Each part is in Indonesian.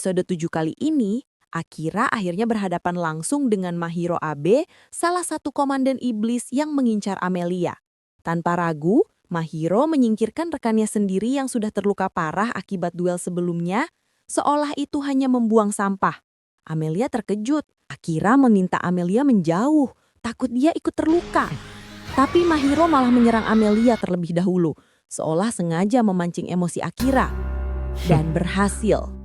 episode 7 kali ini, Akira akhirnya berhadapan langsung dengan Mahiro Abe, salah satu komandan iblis yang mengincar Amelia. Tanpa ragu, Mahiro menyingkirkan rekannya sendiri yang sudah terluka parah akibat duel sebelumnya, seolah itu hanya membuang sampah. Amelia terkejut. Akira meminta Amelia menjauh, takut dia ikut terluka. Tapi Mahiro malah menyerang Amelia terlebih dahulu, seolah sengaja memancing emosi Akira. Dan berhasil.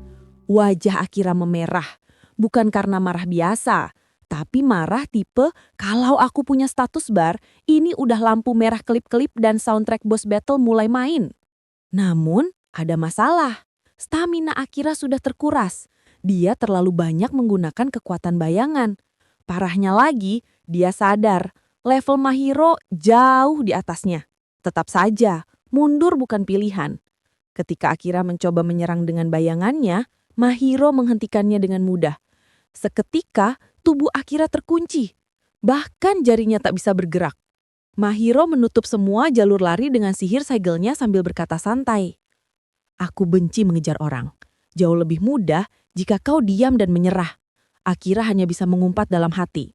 Wajah Akira memerah, bukan karena marah biasa, tapi marah tipe kalau aku punya status bar, ini udah lampu merah kelip-kelip dan soundtrack boss battle mulai main. Namun, ada masalah. Stamina Akira sudah terkuras. Dia terlalu banyak menggunakan kekuatan bayangan. Parahnya lagi, dia sadar level Mahiro jauh di atasnya. Tetap saja, mundur bukan pilihan. Ketika Akira mencoba menyerang dengan bayangannya, Mahiro menghentikannya dengan mudah. Seketika, tubuh Akira terkunci. Bahkan jarinya tak bisa bergerak. Mahiro menutup semua jalur lari dengan sihir segelnya sambil berkata santai. Aku benci mengejar orang. Jauh lebih mudah jika kau diam dan menyerah. Akira hanya bisa mengumpat dalam hati.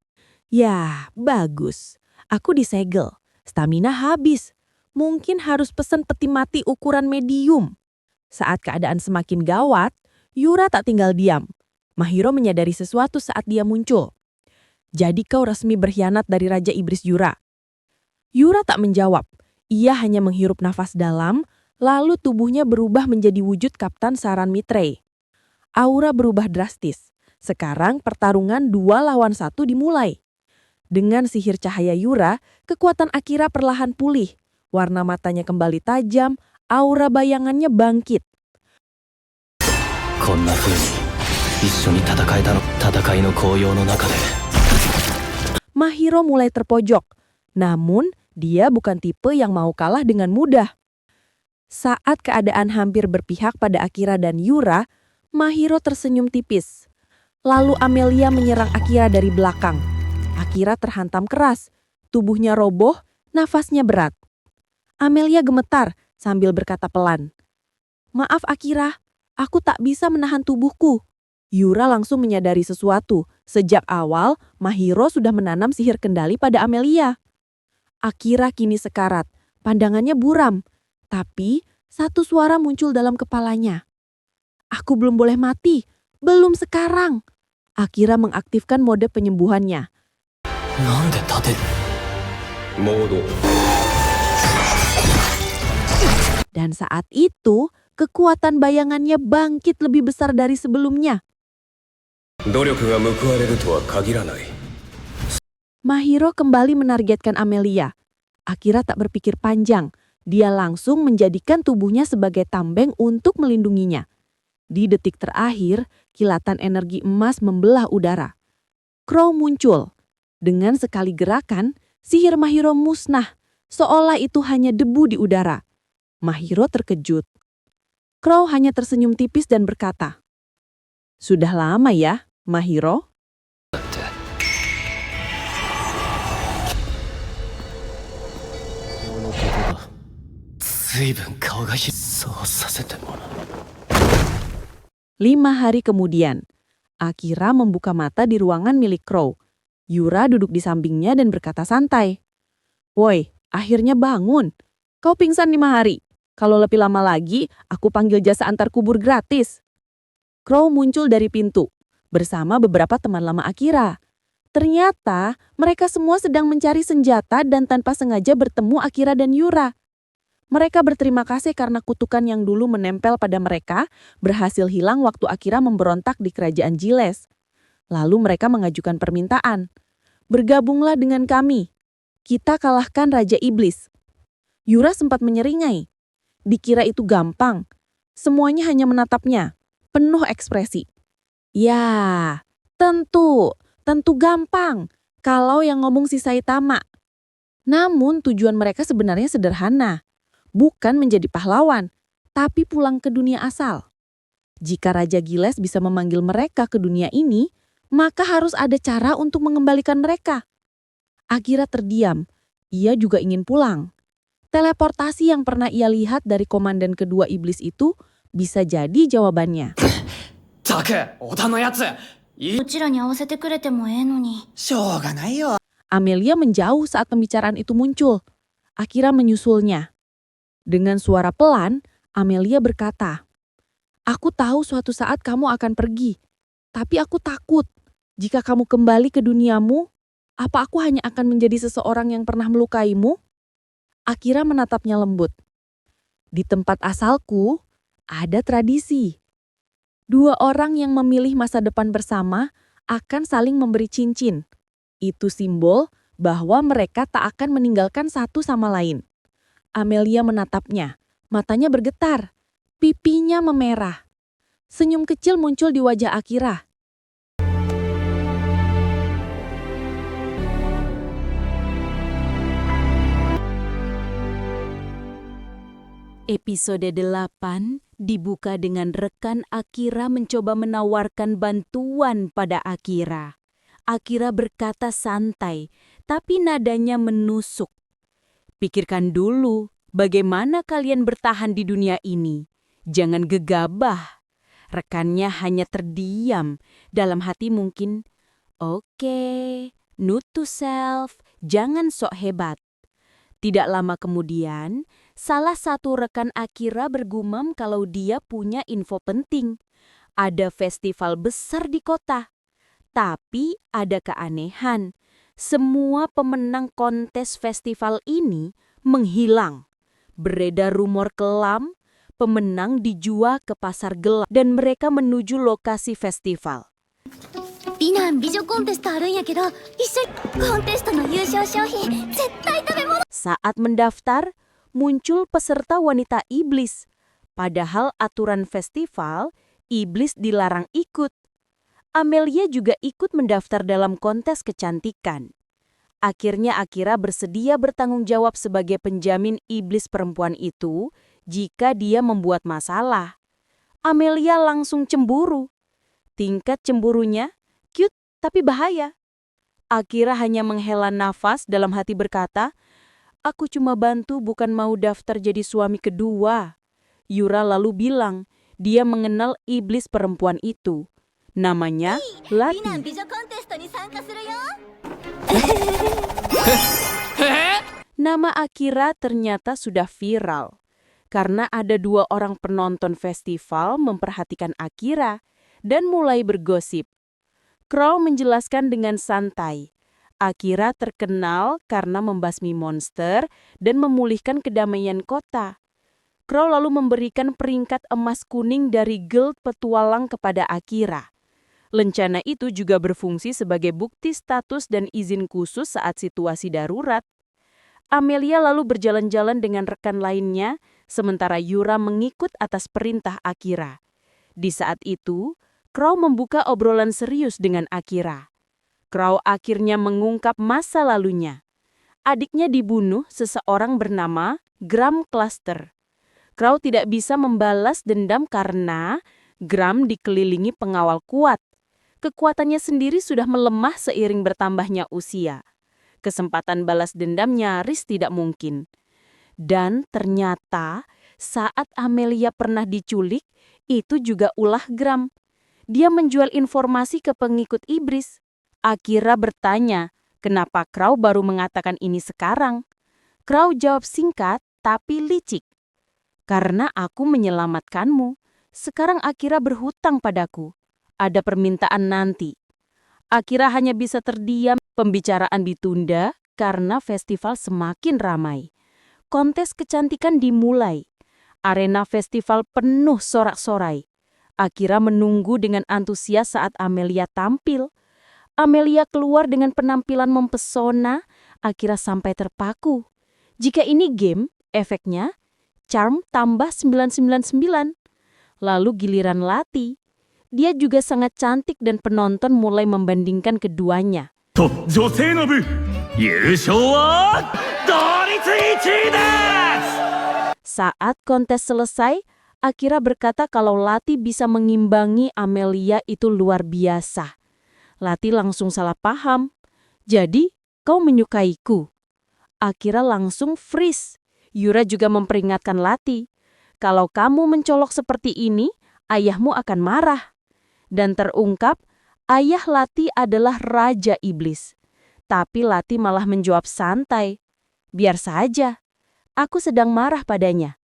Ya, bagus. Aku disegel. Stamina habis. Mungkin harus pesan peti mati ukuran medium. Saat keadaan semakin gawat, Yura tak tinggal diam. Mahiro menyadari sesuatu saat dia muncul. Jadi kau resmi berkhianat dari Raja Iblis Yura. Yura tak menjawab. Ia hanya menghirup nafas dalam, lalu tubuhnya berubah menjadi wujud Kapten Saran Mitrei. Aura berubah drastis. Sekarang pertarungan 2 lawan 1 dimulai. Dengan sihir cahaya Yura, kekuatan Akira perlahan pulih. Warna matanya kembali tajam, aura bayangannya bangkit. Mahiro mulai terpojok, namun dia bukan tipe yang mau kalah dengan mudah. Saat keadaan hampir berpihak pada Akira dan Yura, Mahiro tersenyum tipis. Lalu Amelia menyerang Akira dari belakang. Akira terhantam keras, tubuhnya roboh, nafasnya berat. Amelia gemetar sambil berkata pelan, "Maaf Akira, aku tak bisa menahan tubuhku." Yura langsung menyadari sesuatu. Sejak awal, Mahiro sudah menanam sihir kendali pada Amelia. Akira kini sekarat, pandangannya buram. Tapi, satu suara muncul dalam kepalanya. Aku belum boleh mati, belum sekarang. Akira mengaktifkan mode penyembuhannya. Dan saat itu, kekuatan bayangannya bangkit lebih besar dari sebelumnya. Mahiro kembali menargetkan Amelia. Akira tak berpikir panjang. Dia langsung menjadikan tubuhnya sebagai tameng untuk melindunginya. Di detik terakhir, kilatan energi emas membelah udara. Crow muncul. Dengan sekali gerakan, sihir Mahiro musnah, seolah itu hanya debu di udara. Mahiro terkejut. Crow hanya tersenyum tipis dan berkata, "Sudah lama ya, Mahiro?" Lima hari kemudian, Akira membuka mata di ruangan milik Crow. Yura duduk di sampingnya dan berkata santai, "Woi, akhirnya bangun. Kau pingsan 5 hari. Kalau lebih lama lagi, aku panggil jasa antar kubur gratis." Crow muncul dari pintu, bersama beberapa teman lama Akira. Ternyata, mereka semua sedang mencari senjata dan tanpa sengaja bertemu Akira dan Yura. Mereka berterima kasih karena kutukan yang dulu menempel pada mereka berhasil hilang waktu Akira memberontak di kerajaan Giles. Lalu mereka mengajukan permintaan. "Bergabunglah dengan kami. Kita kalahkan Raja Iblis." Yura sempat menyeringai. Dikira itu gampang. Semuanya hanya menatapnya, penuh ekspresi. Ya, tentu gampang kalau yang ngomong si Saitama. Namun tujuan mereka sebenarnya sederhana. Bukan menjadi pahlawan, tapi pulang ke dunia asal. Jika Raja Giles bisa memanggil mereka ke dunia ini, maka harus ada cara untuk mengembalikan mereka. Akira terdiam, ia juga ingin pulang. Teleportasi yang pernah ia lihat dari komandan kedua iblis itu bisa jadi jawabannya. たく、小田のやつ。うちらに合わせてくれてもええのに。しょうがないよ。 Amelia menjauh saat pembicaraan itu muncul. Akira menyusulnya. Dengan suara pelan, Amelia berkata, "Aku tahu suatu saat kamu akan pergi, tapi aku takut. Jika kamu kembali ke duniamu, apa aku hanya akan menjadi seseorang yang pernah melukaimu?" Akira menatapnya lembut. Di tempat asalku, ada tradisi. Dua orang yang memilih masa depan bersama akan saling memberi cincin. Itu simbol bahwa mereka tak akan meninggalkan satu sama lain. Amelia menatapnya, matanya bergetar, pipinya memerah. Senyum kecil muncul di wajah Akira. Episode 8 dibuka dengan rekan Akira mencoba menawarkan bantuan pada Akira. Akira berkata santai, tapi nadanya menusuk. "Pikirkan dulu, bagaimana kalian bertahan di dunia ini? Jangan gegabah." Rekannya hanya terdiam, dalam hati mungkin, "Oke, note to self, jangan sok hebat." Tidak lama kemudian, salah satu rekan Akira bergumam kalau dia punya info penting. Ada festival besar di kota. Tapi ada keanehan. Semua pemenang kontes festival ini menghilang. Beredar rumor kelam, pemenang dijual ke pasar gelap dan mereka menuju lokasi festival. 美男美女コンテストあるんやけど、一緒にコンテストの優勝商品絶対食べ物。 Saat mendaftar, muncul peserta wanita iblis. Padahal aturan festival, iblis dilarang ikut. Amelia juga ikut mendaftar dalam kontes kecantikan. Akhirnya Akira bersedia bertanggung jawab sebagai penjamin iblis perempuan itu jika dia membuat masalah. Amelia langsung cemburu. Tingkat cemburunya cute tapi bahaya. Akira hanya menghela nafas dalam hati berkata, "Aku cuma bantu bukan mau daftar jadi suami kedua." Yura lalu bilang dia mengenal iblis perempuan itu. Namanya 美 Lati. 男美女コンテストに参加するよ。 Nama Akira ternyata sudah viral. Karena ada dua orang penonton festival memperhatikan Akira dan mulai bergosip. Crow menjelaskan dengan santai. Akira terkenal karena membasmi monster dan memulihkan kedamaian kota. Crow lalu memberikan peringkat emas kuning dari Guild Petualang kepada Akira. Lencana itu juga berfungsi sebagai bukti status dan izin khusus saat situasi darurat. Amelia lalu berjalan-jalan dengan rekan lainnya, sementara Yura mengikut atas perintah Akira. Di saat itu, Crow membuka obrolan serius dengan Akira. Crow akhirnya mengungkap masa lalunya. Adiknya dibunuh seseorang bernama Gram Cluster. Crow tidak bisa membalas dendam karena Gram dikelilingi pengawal kuat. Kekuatannya sendiri sudah melemah seiring bertambahnya usia. Kesempatan balas dendam nyaris tidak mungkin. Dan ternyata saat Amelia pernah diculik, itu juga ulah Gram. Dia menjual informasi ke pengikut iblis. Akira bertanya, kenapa Crow baru mengatakan ini sekarang? Crow jawab singkat tapi licik. "Karena aku menyelamatkanmu. Sekarang Akira berhutang padaku. Ada permintaan nanti." Akira hanya bisa terdiam. Pembicaraan ditunda karena festival semakin ramai. Kontes kecantikan dimulai. Arena festival penuh sorak-sorai. Akira menunggu dengan antusias saat Amelia tampil. Amelia keluar dengan penampilan mempesona. Akira sampai terpaku. Jika ini game, efeknya charm tambah 999. Lalu giliran Lati. Dia juga sangat cantik dan penonton mulai membandingkan keduanya. と、女性の部、優勝は同率1位です。 Saat kontes selesai, Akira berkata kalau Lati bisa mengimbangi Amelia itu luar biasa. Lati langsung salah paham. "Jadi, kau menyukaiku?" Akira langsung freeze. Yura juga memperingatkan Lati. "Kalau kamu mencolok seperti ini, ayahmu akan marah." Dan terungkap, ayah Lati adalah Raja Iblis. Tapi Lati malah menjawab santai, "Biar saja, aku sedang marah padanya."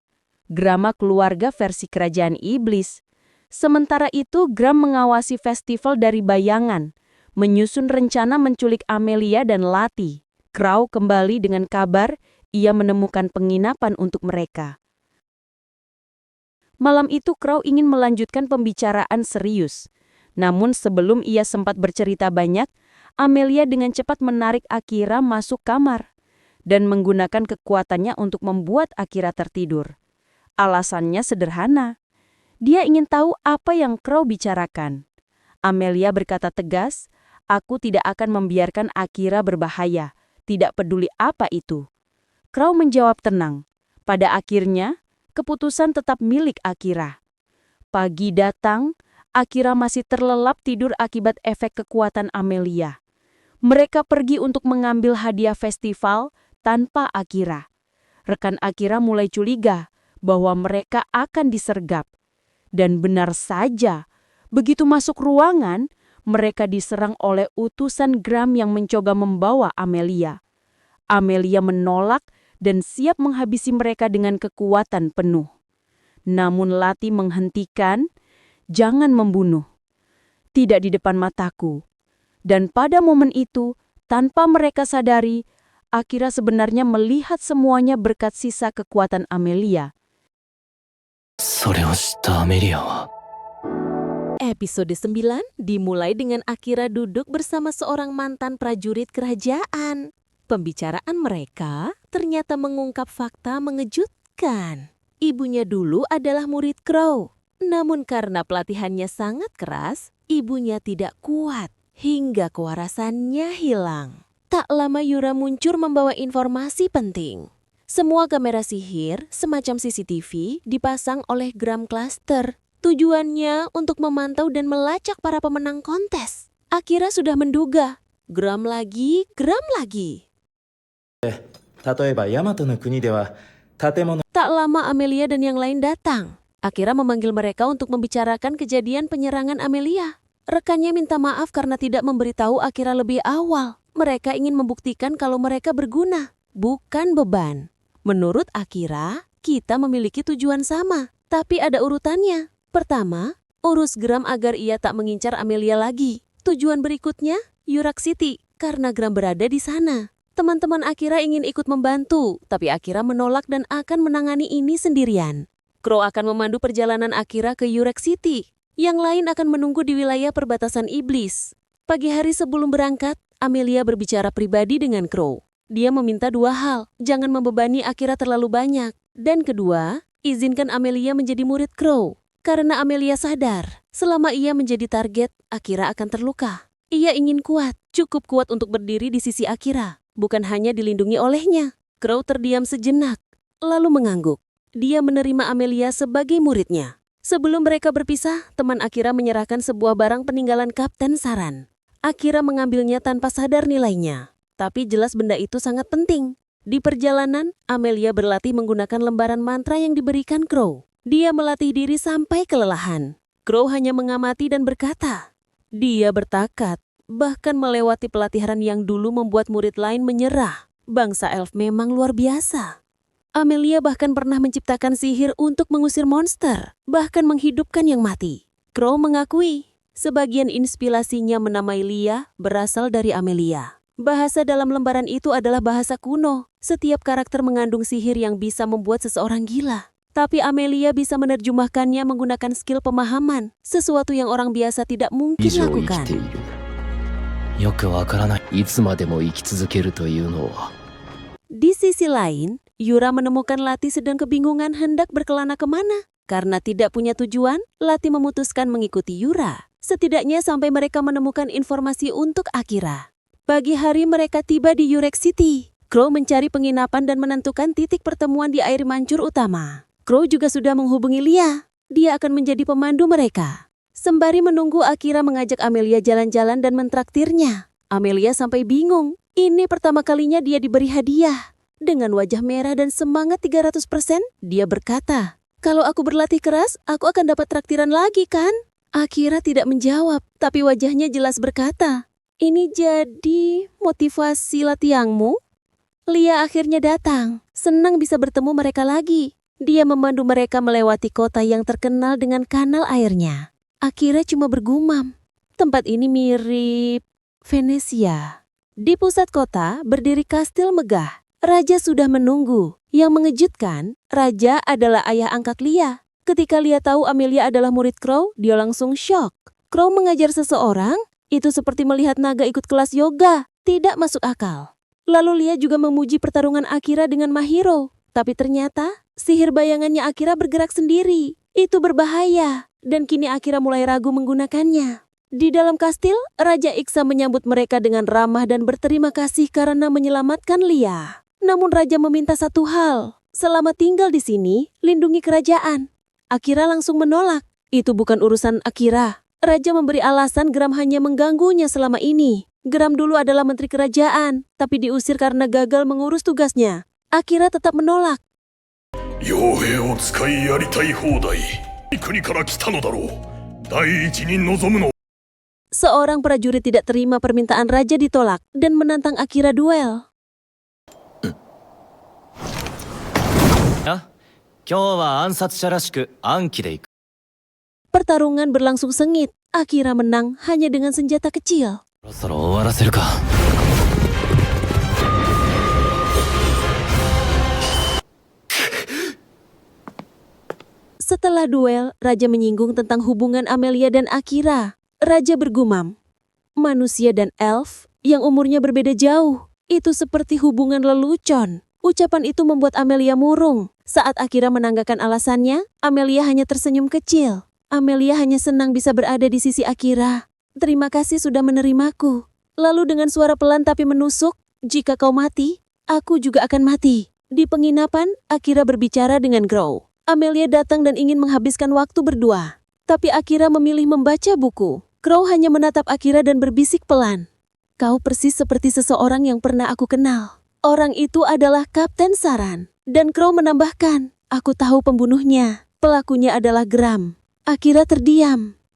Drama keluarga versi kerajaan iblis. Sementara itu, Gram mengawasi festival dari bayangan, menyusun rencana menculik Amelia dan Lati. Crow kembali dengan kabar ia menemukan penginapan untuk mereka. Malam itu Crow ingin melanjutkan pembicaraan serius. Namun sebelum ia sempat bercerita banyak, Amelia dengan cepat menarik Akira masuk kamar dan menggunakan kekuatannya untuk membuat Akira tertidur. Alasannya sederhana. Dia ingin tahu apa yang Crow bicarakan. Amelia berkata tegas, "Aku tidak akan membiarkan Akira berbahaya, tidak peduli apa itu." Crow menjawab tenang. Pada akhirnya, keputusan tetap milik Akira. Pagi datang, Akira masih terlelap tidur akibat efek kekuatan Amelia. Mereka pergi untuk mengambil hadiah festival tanpa Akira. Rekan Akira mulai curiga bahwa mereka akan disergap. Dan benar saja, begitu masuk ruangan, mereka diserang oleh utusan Gram yang mencoba membawa Amelia. Amelia menolak dan siap menghabisi mereka dengan kekuatan penuh. Namun Lati menghentikan, "Jangan membunuh. Tidak di depan mataku." Dan pada momen itu, tanpa mereka sadari, Akira sebenarnya melihat semuanya berkat sisa kekuatan Amelia. それを知ったアメリアは Episode 9 dimulai dengan Akira duduk bersama seorang mantan prajurit kerajaan. Pembicaraan mereka ternyata mengungkap fakta mengejutkan. Ibunya dulu adalah murid Crow. Namun karena pelatihannya sangat keras, ibunya tidak kuat hingga kewarasannya hilang. Tak lama Yura muncul membawa informasi penting. Semua kamera sihir, semacam CCTV, dipasang oleh Gram Cluster. Tujuannya untuk memantau dan melacak para pemenang kontes. Akira sudah menduga. Gram lagi. 例えばヤマトの国では建物 Tak lama Amelia dan yang lain datang. Akira memanggil mereka untuk membicarakan kejadian penyerangan Amelia. Rekannya minta maaf karena tidak memberitahu Akira lebih awal. Mereka ingin membuktikan kalau mereka berguna, bukan beban. Menurut Akira, kita memiliki tujuan sama, tapi ada urutannya. Pertama, urus Gram agar ia tak mengincar Amelia lagi. Tujuan berikutnya, Yurak City, karena Gram berada di sana. Teman-teman Akira ingin ikut membantu, tapi Akira menolak dan akan menangani ini sendirian. Crow akan memandu perjalanan Akira ke Yurak City. Yang lain akan menunggu di wilayah perbatasan iblis. Pagi hari sebelum berangkat, Amelia berbicara pribadi dengan Crow. Dia meminta dua hal, jangan membebani Akira terlalu banyak. Dan kedua, izinkan Amelia menjadi murid Crow. Karena Amelia sadar, selama ia menjadi target, Akira akan terluka. Ia ingin kuat, cukup kuat untuk berdiri di sisi Akira, bukan hanya dilindungi olehnya. Crow terdiam sejenak, lalu mengangguk. Dia menerima Amelia sebagai muridnya. Sebelum mereka berpisah, teman Akira menyerahkan sebuah barang peninggalan Kapten Saran. Akira mengambilnya tanpa sadar nilainya. Tapi jelas benda itu sangat penting. Di perjalanan, Amelia berlatih menggunakan lembaran mantra yang diberikan Crow. Dia melatih diri sampai kelelahan. Crow hanya mengamati dan berkata, dia bertakat, bahkan melewati pelatihan yang dulu membuat murid lain menyerah. Bangsa elf memang luar biasa. Amelia bahkan pernah menciptakan sihir untuk mengusir monster, bahkan menghidupkan yang mati. Crow mengakui, sebagian inspirasinya menamai Lia berasal dari Amelia. Bahasa dalam lembaran itu adalah bahasa kuno. Setiap karakter mengandung sihir yang bisa membuat seseorang gila. Tapi Amelia bisa menerjemahkannya menggunakan skill pemahaman, sesuatu yang orang biasa tidak mungkin 以上生き lakukan. ているよくわからないいつまでも生き続けるというのは Di sisi lain, Yura menemukan Lati sedang kebingungan hendak berkelana kemana. Karena tidak punya tujuan, Lati memutuskan mengikuti Yura. Setidaknya sampai mereka menemukan informasi untuk Akira. Pagi hari mereka tiba di Yurak City. Crow mencari penginapan dan menentukan titik pertemuan di air mancur utama. Crow juga sudah menghubungi Lia. Dia akan menjadi pemandu mereka. Sembari menunggu, Akira mengajak Amelia jalan-jalan dan mentraktirnya. Amelia sampai bingung. Ini pertama kalinya dia diberi hadiah. Dengan wajah merah dan semangat 300%, dia berkata, "Kalau aku berlatih keras, aku akan dapat traktiran lagi kan?" Akira tidak menjawab, tapi wajahnya jelas berkata, "Ini jadi motivasi latihanmu?" Lia akhirnya datang. Senang bisa bertemu mereka lagi. Dia memandu mereka melewati kota yang terkenal dengan kanal airnya. Akira cuma bergumam. Tempat ini mirip Venesia. Di pusat kota berdiri kastil megah. Raja sudah menunggu. Yang mengejutkan, Raja adalah ayah angkat Lia. Ketika Lia tahu Amelia adalah murid Crow, dia langsung shock. Crow mengajar seseorang? Itu seperti melihat naga ikut kelas yoga. Tidak masuk akal. Lalu Lia juga memuji pertarungan Akira dengan Mahiro. Tapi ternyata, sihir bayangannya Akira bergerak sendiri. Itu berbahaya. Dan kini Akira mulai ragu menggunakannya. Di dalam kastil, Raja Iksa menyambut mereka dengan ramah dan berterima kasih karena menyelamatkan Lia. Namun Raja meminta satu hal. Selama tinggal di sini, lindungi kerajaan. Akira langsung menolak. Itu bukan urusan Akira. Raja memberi alasan Gram hanya mengganggunya selama ini. Gram dulu adalah menteri kerajaan, tapi diusir karena gagal mengurus tugasnya. Akira tetap menolak. 傭兵を使いやりたい放題。国から来たのだろう。第一に望むの。 Seorang prajurit tidak terima permintaan Raja ditolak dan menantang Akira duel. 今日は暗殺者らしく暗記でいく。 Pertarungan berlangsung sengit. Akira menang hanya dengan senjata kecil. そろそろ終わらせるか。 Setelah duel, Raja menyinggung tentang hubungan Amelia dan Akira. Raja bergumam, manusia dan elf yang umurnya berbeda jauh, itu seperti hubungan lelucon. Ucapan itu membuat Amelia murung. Saat Akira menanggakan alasannya, Amelia hanya tersenyum kecil. Amelia hanya senang bisa berada di sisi Akira. Terima kasih sudah menerimaku. Lalu dengan suara pelan tapi menusuk, jika kau mati, aku juga akan mati. Di penginapan, Akira berbicara dengan Crow. Amelia datang dan ingin menghabiskan waktu berdua. Tapi Akira memilih membaca buku. Crow hanya menatap Akira dan berbisik pelan. Kau persis seperti seseorang yang pernah aku kenal. Orang itu adalah Kapten Saran. Dan Crow menambahkan, aku tahu pembunuhnya. Pelakunya adalah Gram. Akira terdiam.